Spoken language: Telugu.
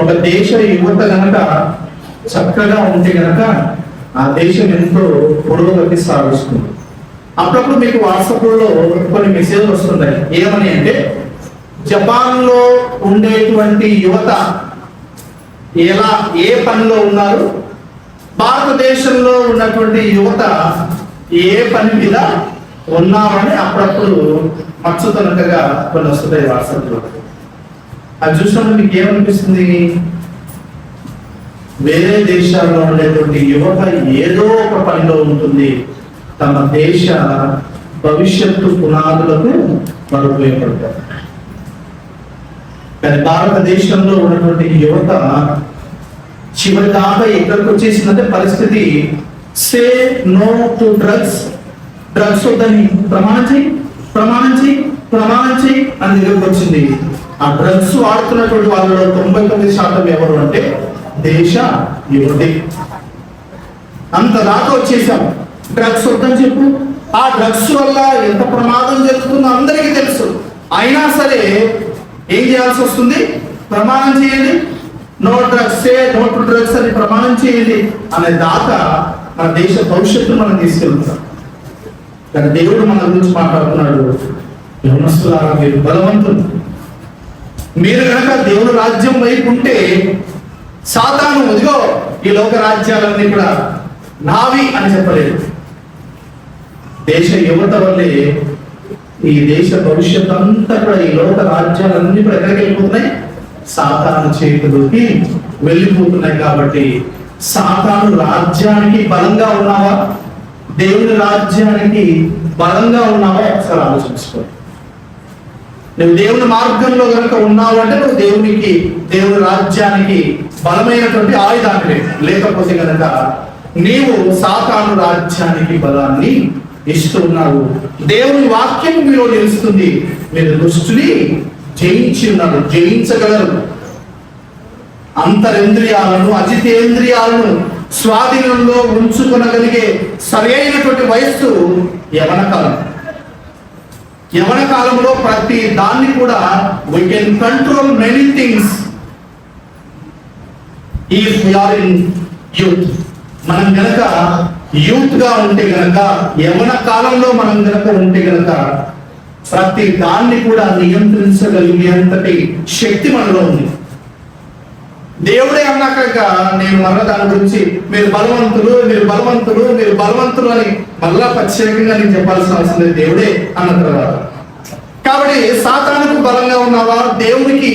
ఒక దేశ యువత గనక చక్కగా ఉంటే గనక ఆ దేశం ఎంతో పురోగతి సాధిస్తుంది. అప్పుడప్పుడు మీకు వాట్సాప్లో కొన్ని మెసేజ్లు వస్తుంటాయి. ఏమని అంటే, జపాన్ లో ఉండేటువంటి యువత ఏ పనిలో ఉన్నారు, భారతదేశంలో ఉన్నటువంటి యువత ఏ పని మీద ఉన్నామని అప్పుడప్పుడు మచ్చుతనకగా కొన్ని వస్తుంటాయి వాట్సాప్లో. అది చూసినప్పుడు మీకు ఏమనిపిస్తుంది? వేరే దేశాల్లో ఉండేటువంటి యువత ఏదో ఒక పనిలో ఉంటుంది, తమ దేశ భవిష్యత్తు పునాదులకు వారు ఉపయోగపడతారు. కానీ భారతదేశంలో ఉన్నటువంటి యువత చివరి దాకా ఎక్కడికి వచ్చేసిందంటే పరిస్థితి, say no to drugs, drugs వద్దని ప్రమాణం చేయి అని దగ్గరకు వచ్చింది. ఆ డ్రగ్స్ వాడుతున్నటువంటి వాళ్ళలో 99% ఎవరు అంటే దేశ యువతే. అంత దాకా వచ్చేసాం. డ్రగ్స్ వద్దని చెప్పు, ఆ డ్రగ్స్ వల్ల ఎంత ప్రమాదం జరుగుతుందో అందరికీ తెలుసు. అయినా సరే ఏం చేయాల్సి వస్తుంది? ప్రమాణం చేయండి, no drugs, no to drugs అని ప్రమాణం చేయండి అనే దాకా మన దేశ భవిష్యత్తు మనం తీసుకెళ్తాం. కానీ దేవుడు మన గురించి మాట్లాడుతున్నాడు, యవనస్తులారా మీరు బలవంతులు, మీరు కనుక దేవుడు రాజ్యం వైపు ఉంటే సాతాను ఇదిగో ఈ లోక రాజ్యాలన్నీ కూడా నావి అని చెప్పలేదు. దేశ యువత వల్లే ఈ దేశ భవిష్యత్తు అంతా కూడా, ఈ లోక రాజ్యాలన్నీ కూడా ఎక్కడికి వెళ్ళిపోతున్నాయి? సాతాను చేతులకి వెళ్ళిపోతున్నాయి. కాబట్టి సాతాను రాజ్యానికి బలంగా ఉన్నావా, దేవుని రాజ్యానికి బలంగా ఉన్నావా ఒకసారి ఆలోచించుకో. నువ్వు దేవుని మార్గంలో కనుక ఉన్నావు అంటే నువ్వు దేవుని రాజ్యానికి బలమైనటువంటి ఆయుధాన్ని, లేకపోతే కనుక నీవు సాతాను రాజ్యానికి బలాన్ని ఇస్తూ ఉన్నావు. దేవుని వాక్యం మీలో నిలుస్తుంది, మీరు దుష్టుని జయించి ఉన్నారు, జయించగలరు. అంతరింద్రియాలను అజితేంద్రియాలను స్వాధీనంలో ఉంచుకొనగలిగే సరైనటువంటి వయస్సు యవన కాలం. యవన కాలంలో ప్రతి దాన్ని కూడా we can control many things if we are in youth. మనం గనక యూత్ గా ఉంటే గనక, యవన కాలంలో మనం గనక ఉంటే గనక ప్రతి దాన్ని కూడా నియంత్రించగలిగేంతటి శక్తి మనలో ఉంది. దేవుడే అన్నాక నేను మరలా దాని గురించి మీరు బలవంతులు అని మళ్ళా ప్రత్యేకంగా నేను చెప్పాల్సిన అవసరం లేదు, దేవుడే అన్న తర్వాత. కాబట్టి సాతానుకు బలంగా ఉన్నావా, దేవునికి